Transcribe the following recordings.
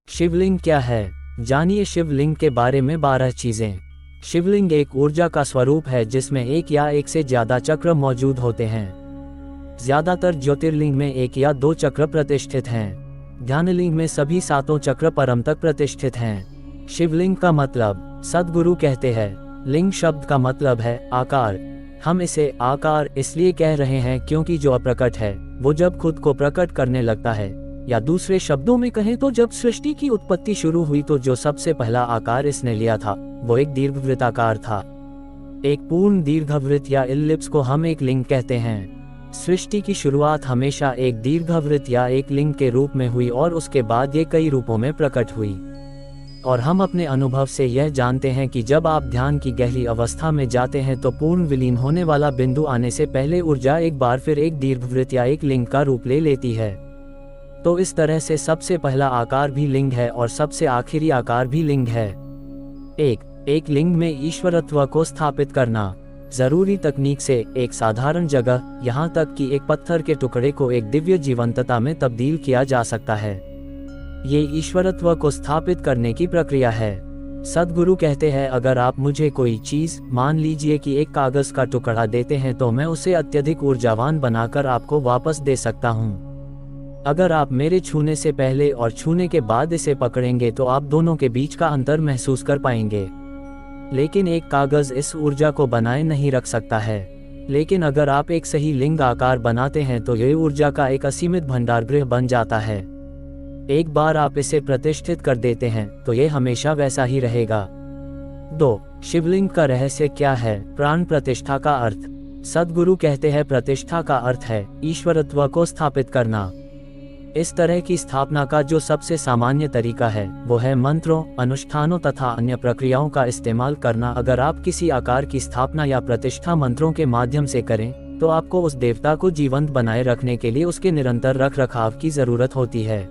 शिवलिंग क्या है? जानिए शिवलिंग के बारे में 12 चीजें। शिवलिंग एक ऊर्जा का स्वरूप है जिसमें एक या एक से ज्यादा चक्र मौजूद होते हैं। ज्यादातर ज्योतिर्लिंग में एक या दो चक्र प्रतिष्ठित हैं। ध्यानलिंग में सभी सातों चक्र परम तक प्रतिष्ठित हैं। शिवलिंग का मतलब, सद्गुरु कहते हैं, लिंग शब्द का मतलब है आकार। हम इसे आकार इसलिए कह रहे हैं क्योंकि जो अप्रकट है वो जब खुद को प्रकट करने लगता है, या दूसरे शब्दों में कहें तो जब सृष्टि की उत्पत्ति शुरू हुई तो जो सबसे पहला आकार इसने लिया था वो एक दीर्घवृत्ताकार था। एक पूर्ण दीर्घवृत्त या इलिप्स को हम एक लिंग कहते हैं। सृष्टि की शुरुआत हमेशा एक दीर्घवृत्त या एक लिंग के रूप में हुई और उसके बाद ये कई रूपों में प्रकट हुई। और हम अपने अनुभव से यह जानते हैं कि जब आप ध्यान की गहरी अवस्था में जाते हैं तो पूर्ण विलीन होने वाला बिंदु आने से पहले ऊर्जा एक बार फिर एक दीर्घवृत्त या एक लिंग का रूप ले लेती है। तो इस तरह से सबसे पहला आकार भी लिंग है और सबसे आखिरी आकार भी लिंग है। एक लिंग में ईश्वरत्व को स्थापित करना। जरूरी तकनीक से एक साधारण जगह, यहाँ तक कि एक पत्थर के टुकड़े को एक दिव्य जीवंतता में तब्दील किया जा सकता है। ये ईश्वरत्व को स्थापित करने की प्रक्रिया है। सद्गुरु कहते हैं, अगर आप मुझे कोई चीज, मान लीजिए कि एक कागज का टुकड़ा देते हैं तो मैं उसे अत्यधिक ऊर्जावान बनाकर आपको वापस दे सकता हूँ। अगर आप मेरे छूने से पहले और छूने के बाद इसे पकड़ेंगे तो आप दोनों के बीच का अंतर महसूस कर पाएंगे। लेकिन एक कागज इस ऊर्जा को बनाए नहीं रख सकता है। लेकिन अगर आप एक सही लिंग आकार बनाते हैं तो यह ऊर्जा का एक असीमित भंडारगृह बन जाता है। एक बार आप इसे प्रतिष्ठित कर देते हैं तो यह हमेशा वैसा ही रहेगा। 2. शिवलिंग का रहस्य क्या है? प्राण प्रतिष्ठा का अर्थ। सद्गुरु कहते हैं, प्रतिष्ठा का अर्थ है ईश्वरत्व को स्थापित करना। इस तरह की स्थापना का जो सबसे सामान्य तरीका है वो है मंत्रों, अनुष्ठानों तथा अन्य प्रक्रियाओं का इस्तेमाल करना। अगर आप किसी आकार की स्थापना या प्रतिष्ठा मंत्रों के माध्यम से करें तो आपको उस देवता को जीवंत बनाए रखने के लिए उसके निरंतर रखरखाव की जरूरत होती है।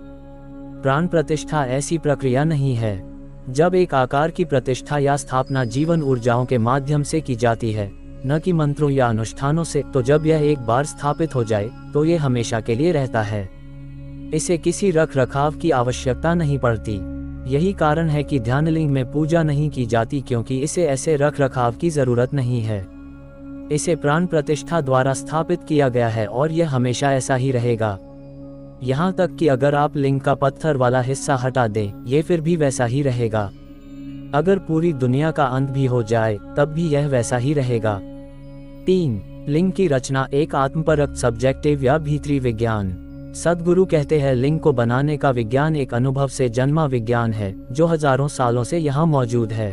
प्राण प्रतिष्ठा ऐसी प्रक्रिया नहीं है। जब एक आकार की प्रतिष्ठा या स्थापना जीवन ऊर्जाओं के माध्यम से की जाती है, न कि मंत्रों या अनुष्ठानों से, तो जब यह एक बार स्थापित हो जाए तो यह हमेशा के लिए रहता है। इसे किसी रख रखाव की आवश्यकता नहीं पड़ती। यही कारण है कि ध्यानलिंग में पूजा नहीं की जाती, क्योंकि इसे ऐसे रख रखाव की जरूरत नहीं है। इसे प्राण प्रतिष्ठा द्वारा स्थापित किया गया है और यह हमेशा ऐसा ही रहेगा। यहाँ तक कि अगर आप लिंग का पत्थर वाला हिस्सा हटा दें, ये फिर भी वैसा ही रहेगा। अगर पूरी दुनिया का अंत भी हो जाए तब भी यह वैसा ही रहेगा। 3. लिंग की रचना एक आत्मपरक, सब्जेक्टिव या भीतरी विज्ञान। सद्गुरु कहते हैं, लिंग को बनाने का विज्ञान एक अनुभव से जन्मा विज्ञान है जो हजारों सालों से यहाँ मौजूद है।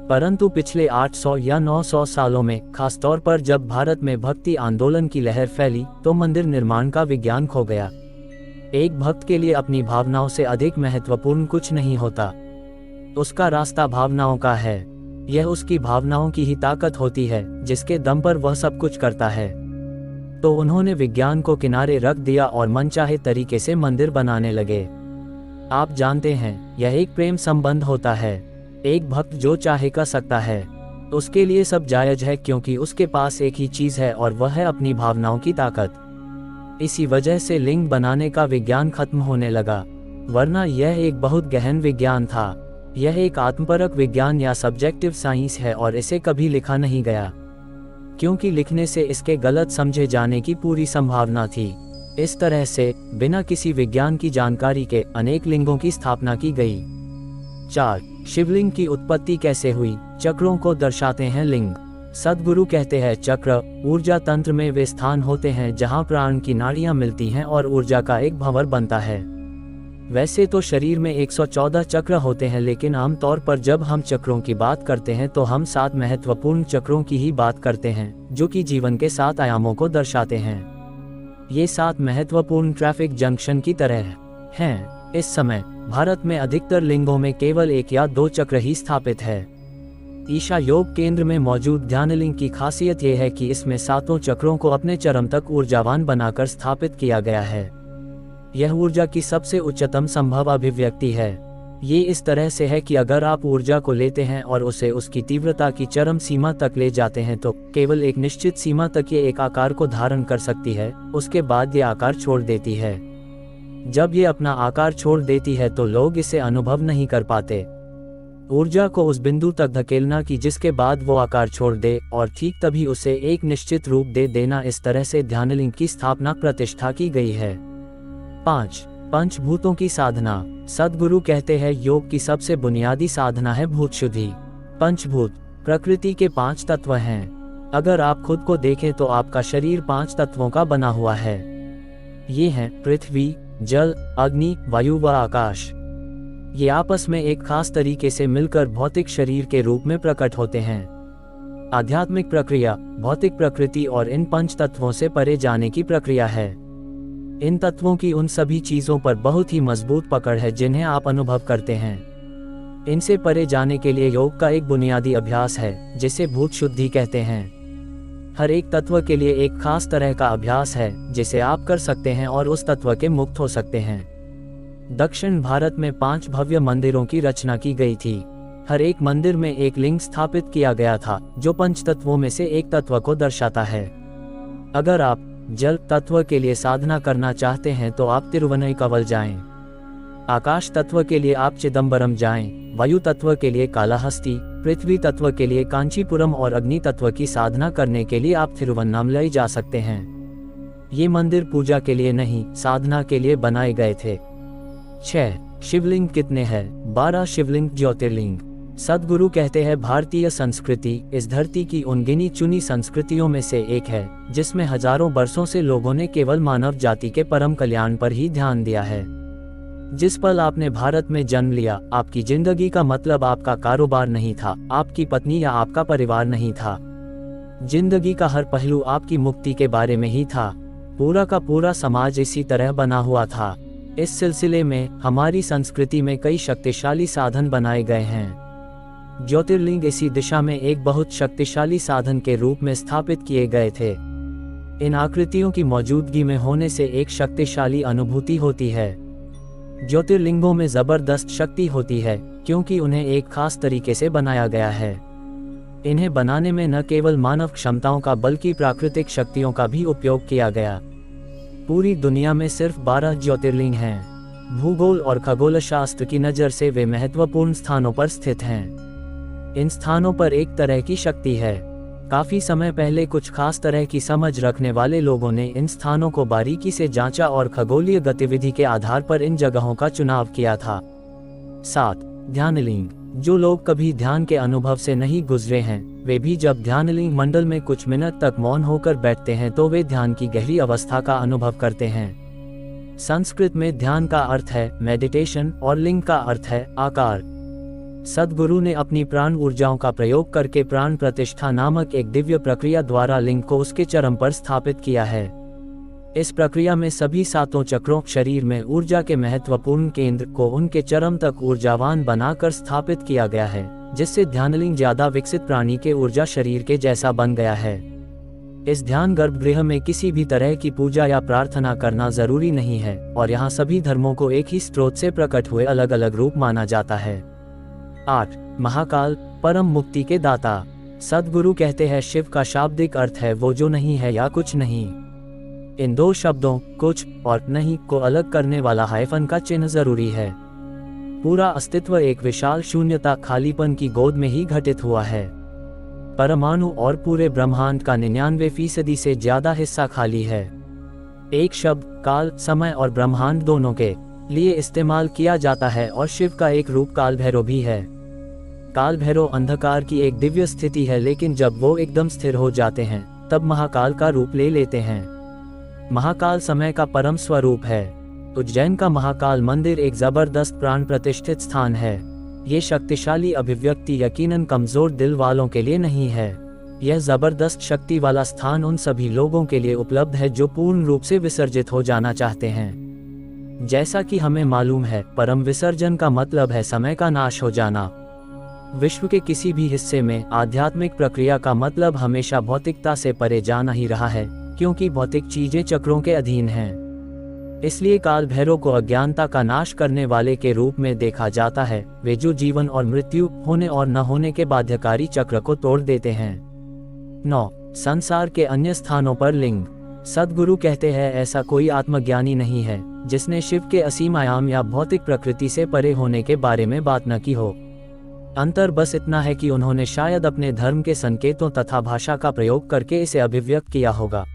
परंतु पिछले 800 या 900 सालों में, खासतौर पर जब भारत में भक्ति आंदोलन की लहर फैली, तो मंदिर निर्माण का विज्ञान खो गया। एक भक्त के लिए अपनी भावनाओं से अधिक महत्वपूर्ण कुछ नहीं होता। उसका रास्ता भावनाओं का है। यह उसकी भावनाओं की ही ताकत होती है जिसके दम पर वह सब कुछ करता है। तो उन्होंने विज्ञान को किनारे रख दिया और मनचाहे तरीके से मंदिर बनाने लगे। आप जानते हैं, यह एक प्रेम संबंध होता है। एक भक्त जो चाहे कर सकता है। उसके लिए सब जायज है, क्योंकि उसके पास एक ही चीज है और वह है अपनी भावनाओं की ताकत। इसी वजह से लिंग बनाने का विज्ञान खत्म होने लगा, वरना यह एक बहुत गहन विज्ञान था। यह एक आत्मपरक विज्ञान या सब्जेक्टिव साइंस है और इसे कभी लिखा नहीं गया, क्योंकि लिखने से इसके गलत समझे जाने की पूरी संभावना थी। इस तरह से बिना किसी विज्ञान की जानकारी के अनेक लिंगों की स्थापना की गई। 4. शिवलिंग की उत्पत्ति कैसे हुई? चक्रों को दर्शाते हैं लिंग। सद्गुरु कहते हैं, चक्र ऊर्जा तंत्र में वे स्थान होते हैं जहां प्राण की नाड़ियां मिलती हैं और ऊर्जा का एक भंवर बनता है। वैसे तो शरीर में 114 चक्र होते हैं, लेकिन आमतौर पर जब हम चक्रों की बात करते हैं तो हम 7 महत्वपूर्ण चक्रों की ही बात करते हैं, जो कि जीवन के 7 आयामों को दर्शाते हैं। ये 7 महत्वपूर्ण ट्रैफिक जंक्शन की तरह हैं। इस समय भारत में अधिकतर लिंगों में केवल 1 या 2 चक्र ही स्थापित है। ईशा योग केंद्र में मौजूद ध्यानलिंग की खासियत यह है कि इसमें 7 चक्रों को अपने चरम तक ऊर्जावान बनाकर स्थापित किया गया है। यह ऊर्जा की सबसे उच्चतम संभव अभिव्यक्ति है। ये इस तरह से है कि अगर आप ऊर्जा को लेते हैं और उसे उसकी तीव्रता की चरम सीमा तक ले जाते हैं तो केवल एक निश्चित सीमा तक ये एक आकार को धारण कर सकती है, उसके बाद ये आकार छोड़ देती है। जब ये अपना आकार छोड़ देती है तो लोग इसे अनुभव नहीं कर पाते। ऊर्जा को उस बिंदु तक धकेलना कि जिसके बाद वो आकार छोड़ दे और ठीक तभी उसे एक निश्चित रूप दे देना, इस तरह से ध्यानलिंग की स्थापना प्रतिष्ठा की गई है। 5. पंचभूतों की साधना। सद्गुरु कहते हैं योग की सबसे बुनियादी साधना है भूत शुद्धि। पंचभूत प्रकृति के 5 तत्व हैं। अगर आप खुद को देखें तो आपका शरीर 5 तत्वों का बना हुआ है। ये हैं पृथ्वी, जल, अग्नि, वायु व आकाश। ये आपस में एक खास तरीके से मिलकर भौतिक शरीर के रूप में प्रकट होते हैं। आध्यात्मिक प्रक्रिया भौतिक प्रकृति और इन 5 तत्वों से परे जाने की प्रक्रिया है। इन तत्वों की उन सभी चीजों पर बहुत ही मजबूत पकड़ है जिन्हें आप अनुभव करते हैं। इनसे परे जाने के लिए योग का एक बुनियादी अभ्यास है जिसे भूत शुद्धि कहते हैं। हर एक तत्व के लिए एक खास तरह का अभ्यास है जिसे आप कर सकते हैं और उस तत्व के मुक्त हो सकते हैं। दक्षिण भारत में 5 भव्य मंदिरों की रचना की गई थी। हर एक मंदिर में एक लिंग स्थापित किया गया था जो 5 तत्वों में से एक तत्व को दर्शाता है। अगर आप जल तत्व के लिए साधना करना चाहते हैं तो आप तिरुवनंतपुरम जाएं। आकाश तत्व के लिए आप चिदंबरम जाएं। वायु तत्व के लिए कालाहस्ती, पृथ्वी तत्व के लिए कांचीपुरम और अग्नि तत्व की साधना करने के लिए आप तिरुवन्नामलाई जा सकते हैं। ये मंदिर पूजा के लिए नहीं, साधना के लिए बनाए गए थे। 6. शिवलिंग कितने हैं? 12 शिवलिंग ज्योतिर्लिंग। सद्गुरु कहते हैं भारतीय संस्कृति इस धरती की उन गिनी चुनी संस्कृतियों में से एक है जिसमें हजारों वर्षों से लोगों ने केवल मानव जाति के परम कल्याण पर ही ध्यान दिया है। जिस पल आपने भारत में जन्म लिया, आपकी जिंदगी का मतलब आपका कारोबार नहीं था, आपकी पत्नी या आपका परिवार नहीं था। जिंदगी का हर पहलू आपकी मुक्ति के बारे में ही था। पूरा का पूरा समाज इसी तरह बना हुआ था। इस सिलसिले में हमारी संस्कृति में कई शक्तिशाली साधन बनाए गए हैं। ज्योतिर्लिंग इसी दिशा में एक बहुत शक्तिशाली साधन के रूप में स्थापित किए गए थे। इन आकृतियों की मौजूदगी में होने से एक शक्तिशाली अनुभूति होती है। ज्योतिर्लिंगों में जबरदस्त शक्ति होती है क्योंकि उन्हें एक खास तरीके से बनाया गया है। इन्हें बनाने में न केवल मानव क्षमताओं का बल्कि प्राकृतिक शक्तियों का भी उपयोग किया गया। पूरी दुनिया में सिर्फ 12 ज्योतिर्लिंग हैं। भूगोल और खगोल शास्त्र की नज़र से वे महत्वपूर्ण स्थानों पर स्थित हैं। इन स्थानों पर एक तरह की शक्ति है। काफी समय पहले कुछ खास तरह की समझ रखने वाले लोगों ने इन स्थानों को बारीकी से जांचा और खगोलीय गतिविधि के आधार पर इन जगहों का चुनाव किया था। 7. ध्यानलिंग। जो लोग कभी ध्यान के अनुभव से नहीं गुजरे हैं, वे भी जब ध्यानलिंग मंडल में कुछ मिनट तक मौन होकर बैठते हैं तो वे ध्यान की गहरी अवस्था का अनुभव करते हैं। संस्कृत में ध्यान का अर्थ है मेडिटेशन और लिंग का अर्थ है आकार। सद्गुरु ने अपनी प्राण ऊर्जाओं का प्रयोग करके प्राण प्रतिष्ठा नामक एक दिव्य प्रक्रिया द्वारा लिंग को उसके चरम पर स्थापित किया है। इस प्रक्रिया में सभी 7 चक्रों शरीर में ऊर्जा के महत्वपूर्ण केंद्र को उनके चरम तक ऊर्जावान बनाकर स्थापित किया गया है, जिससे ध्यानलिंग ज्यादा विकसित प्राणी के ऊर्जा शरीर के जैसा बन गया है। इस ध्यान गर्भगृह में किसी भी तरह की पूजा या प्रार्थना करना जरूरी नहीं है और यहाँ सभी धर्मों को एक ही स्रोत से प्रकट हुए अलग अलग रूप माना जाता है। 8. महाकाल परम मुक्ति के दाता। सद्गुरु कहते हैं शिव का शाब्दिक अर्थ है वो जो नहीं है या कुछ नहीं। इन 2 शब्दों कुछ और नहीं को अलग करने वाला हाइफन का चिन्ह जरूरी है। पूरा अस्तित्व एक विशाल शून्यता खालीपन की गोद में ही घटित हुआ है। परमाणु और पूरे ब्रह्मांड का 99% से ज्यादा हिस्सा खाली है। एक शब्द काल समय और ब्रह्मांड दोनों के लिए इस्तेमाल किया जाता है और शिव का एक रूप काल भैरव भी है। काल भैरव अंधकार की एक दिव्य स्थिति है, लेकिन जब वो एकदम स्थिर हो जाते हैं तब महाकाल का रूप ले लेते हैं। महाकाल समय का परम स्वरूप है। उज्जैन का महाकाल मंदिर एक जबरदस्त प्राण प्रतिष्ठित स्थान है। ये शक्तिशाली अभिव्यक्ति यकीनन कमजोर दिल वालों के लिए नहीं है। यह जबरदस्त शक्ति वाला स्थान उन सभी लोगों के लिए उपलब्ध है जो पूर्ण रूप से विसर्जित हो जाना चाहते हैं। जैसा कि हमें मालूम है, परम विसर्जन का मतलब है समय का नाश हो जाना। विश्व के किसी भी हिस्से में आध्यात्मिक प्रक्रिया का मतलब हमेशा भौतिकता से परे जाना ही रहा है, क्योंकि भौतिक चीजें चक्रों के अधीन हैं। इसलिए काल भैरव को अज्ञानता का नाश करने वाले के रूप में देखा जाता है, वे जो जीवन और मृत्यु, होने और न होने के बाध्यकारी चक्र को तोड़ देते हैं। 9. संसार के अन्य स्थानों पर लिंग। सद्गुरु कहते हैं ऐसा कोई आत्मज्ञानी नहीं है जिसने शिव के असीम आयाम या भौतिक प्रकृति से परे होने के बारे में बात न की हो। अंतर बस इतना है कि उन्होंने शायद अपने धर्म के संकेतों तथा भाषा का प्रयोग करके इसे अभिव्यक्त किया होगा।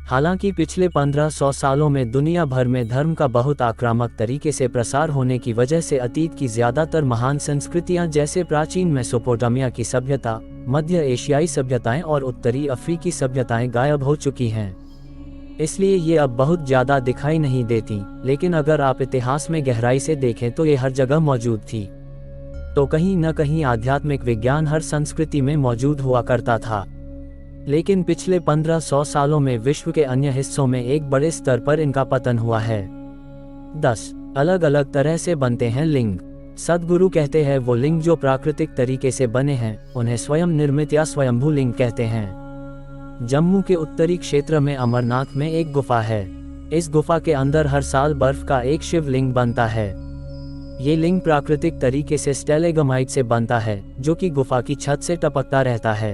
हालांकि पिछले 1500 सालों में दुनिया भर में धर्म का बहुत आक्रामक तरीके से प्रसार होने की वजह से अतीत की ज्यादातर महान संस्कृतियां जैसे प्राचीन मेसोपोटामिया की सभ्यता, मध्य एशियाई सभ्यताएं और उत्तरी अफ्रीकी सभ्यताएं गायब हो चुकी हैं। इसलिए ये अब बहुत ज़्यादा दिखाई नहीं देती, लेकिन अगर आप इतिहास में गहराई से देखें तो ये हर जगह मौजूद थी। तो कहीं न कहीं आध्यात्मिक विज्ञान हर संस्कृति में मौजूद हुआ करता था, लेकिन पिछले 1500 सालों में विश्व के अन्य हिस्सों में एक बड़े स्तर पर इनका पतन हुआ है। 10 अलग अलग तरह से बनते हैं लिंग। सद्गुरु कहते हैं वो लिंग जो प्राकृतिक तरीके से बने हैं उन्हें स्वयं निर्मित या स्वयंभू लिंग कहते हैं। जम्मू के उत्तरी क्षेत्र में अमरनाथ में एक गुफा है। इस गुफा के अंदर हर साल बर्फ का एक शिवलिंग बनता है। ये लिंग प्राकृतिक तरीके से स्टेलेगमाइट से बनता है, जो कि गुफा की छत से टपकता रहता है।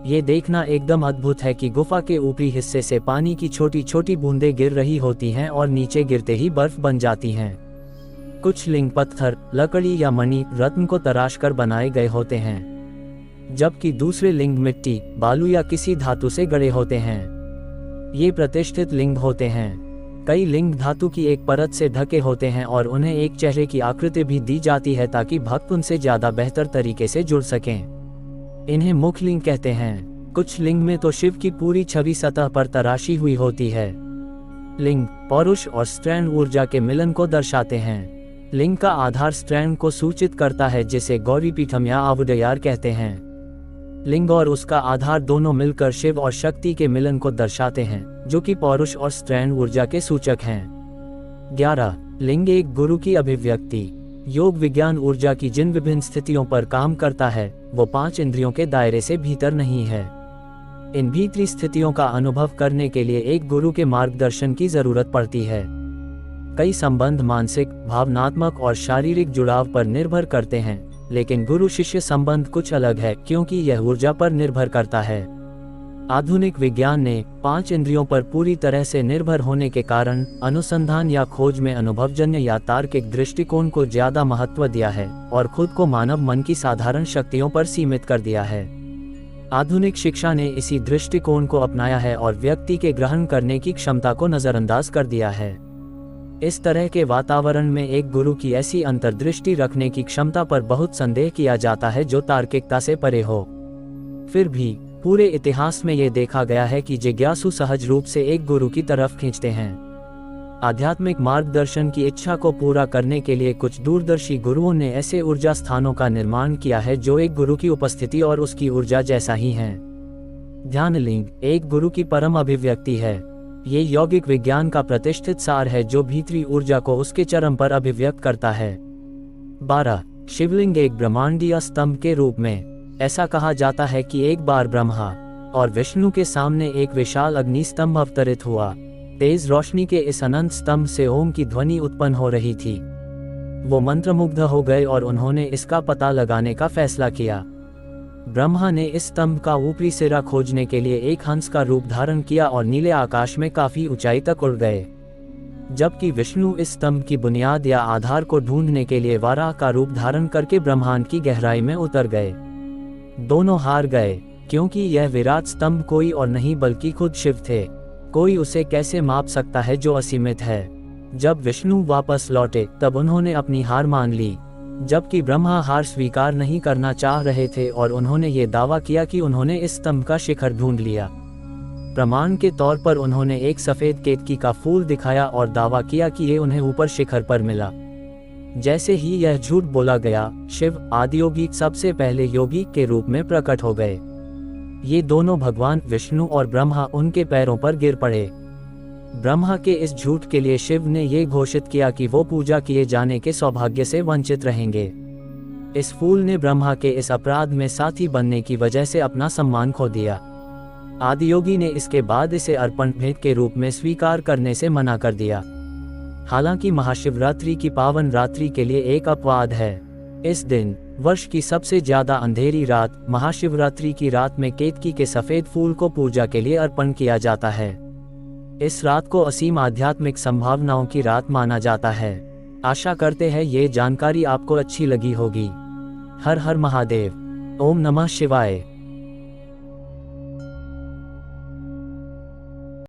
ये देखना एकदम अद्भुत है कि गुफा के ऊपरी हिस्से से पानी की छोटी छोटी बूंदें गिर रही होती हैं और नीचे गिरते ही बर्फ बन जाती हैं। कुछ लिंग पत्थर, लकड़ी या मणि, रत्न को तराश कर बनाए गए होते हैं, जबकि दूसरे लिंग मिट्टी, बालू या किसी धातु से गढ़े होते हैं। ये प्रतिष्ठित लिंग होते हैं। कई लिंग धातु की एक परत से ढके होते हैं और उन्हें एक चेहरे की आकृति भी दी जाती है ताकि भक्त उनसे ज्यादा बेहतर तरीके से जुड़ सकें। इन्हें मुख्य लिंग कहते हैं। कुछ लिंग में तो शिव की पूरी छवि सतह पर तराशी हुई होती है। लिंग पौरुष और स्त्रैण ऊर्जा के मिलन को दर्शाते हैं। लिंग का आधार स्त्रैण को सूचित करता है, जिसे गौरीपीठम या आवुदयार कहते हैं। लिंग और उसका आधार दोनों मिलकर शिव और शक्ति के मिलन को दर्शाते हैं, जो कि पौरुष और स्त्रैण ऊर्जा के सूचक हैं। 11 लिंग एक गुरु की अभिव्यक्ति। योग विज्ञान ऊर्जा की जिन विभिन्न स्थितियों पर काम करता है वो 5 इंद्रियों के दायरे से भीतर नहीं है। इन भीतरी स्थितियों का अनुभव करने के लिए एक गुरु के मार्गदर्शन की जरूरत पड़ती है। कई संबंध मानसिक, भावनात्मक और शारीरिक जुड़ाव पर निर्भर करते हैं, लेकिन गुरु शिष्य संबंध कुछ अलग है क्योंकि यह ऊर्जा पर निर्भर करता है। आधुनिक विज्ञान ने 5 इंद्रियों पर पूरी तरह से निर्भर होने के कारण अनुसंधान या खोज में अनुभवजन्य या तार्किक दृष्टिकोण को ज्यादा महत्व दिया है और खुद को मानव मन की साधारण शक्तियों पर सीमित कर दिया है। आधुनिक शिक्षा ने इसी दृष्टिकोण को अपनाया है और व्यक्ति के ग्रहण करने की क्षमता को नजरअंदाज कर दिया है। इस तरह के वातावरण में एक गुरु की ऐसी अंतर्दृष्टि रखने की क्षमता पर बहुत संदेह किया जाता है जो तार्किकता से परे हो। फिर भी पूरे इतिहास में ये देखा गया है कि जिज्ञासु सहज रूप से एक गुरु की तरफ खींचते हैं। आध्यात्मिक मार्गदर्शन की इच्छा को पूरा करने के लिए कुछ दूरदर्शी गुरुओं ने ऐसे ऊर्जा स्थानों का निर्माण किया है जो एक गुरु की उपस्थिति और उसकी ऊर्जा जैसा ही हैं। ध्यान लिंग एक गुरु की परम अभिव्यक्ति है। ये यौगिक विज्ञान का प्रतिष्ठित सार है जो भीतरी ऊर्जा को उसके चरम पर अभिव्यक्त करता है। 12 शिवलिंग एक ब्रह्मांडीय स्तंभ के रूप में। ऐसा कहा जाता है कि एक बार ब्रह्मा और विष्णु के सामने एक विशाल अग्नि स्तंभ अवतरित हुआ। तेज रोशनी के इस अनंत स्तंभ से ओम की ध्वनि उत्पन्न हो रही थी। वो मंत्रमुग्ध हो गए और उन्होंने इसका पता लगाने का फैसला किया। ब्रह्मा ने इस स्तंभ का ऊपरी सिरा खोजने के लिए एक हंस का रूप धारण किया और नीले आकाश में काफी ऊंचाई तक उड़ गए, जबकि विष्णु इस स्तंभ की बुनियाद या आधार को ढूंढने के लिए वाराह का रूप धारण करके ब्रह्मांड की गहराई में उतर गए। दोनों हार गए क्योंकि यह विराट स्तंभ कोई और नहीं बल्कि खुद शिव थे। कोई उसे कैसे माप सकता है जो असीमित है। जब विष्णु वापस लौटे तब उन्होंने अपनी हार मान ली, जबकि ब्रह्मा हार स्वीकार नहीं करना चाह रहे थे और उन्होंने ये दावा किया कि उन्होंने इस स्तंभ का शिखर ढूंढ लिया। प्रमाण के तौर पर उन्होंने एक सफेद केतकी का फूल दिखाया और दावा किया कि ये उन्हें ऊपर शिखर पर मिला। जैसे ही यह झूठ बोला गया, शिव आदियोगी सबसे पहले योगी के रूप में प्रकट हो गए। ये दोनों भगवान विष्णु और ब्रह्मा उनके पैरों पर गिर पड़े। ब्रह्मा के इस झूठ के लिए शिव ने ये घोषित किया कि वो पूजा किए जाने के सौभाग्य से वंचित रहेंगे। इस फूल ने ब्रह्मा के इस अपराध में साथी बनने की वजह से अपना सम्मान खो दिया। आदियोगी ने इसके बाद इसे अर्पण भेंट के रूप में स्वीकार करने से मना कर दिया। हालांकि महाशिवरात्रि की पावन रात्रि के लिए एक अपवाद है। इस दिन वर्ष की सबसे ज्यादा अंधेरी रात महाशिवरात्रि की रात में केतकी के सफेद फूल को पूजा के लिए अर्पण किया जाता है। इस रात को असीम आध्यात्मिक संभावनाओं की रात माना जाता है। आशा करते हैं ये जानकारी आपको अच्छी लगी होगी। हर हर महादेव। ओम नमः शिवाय।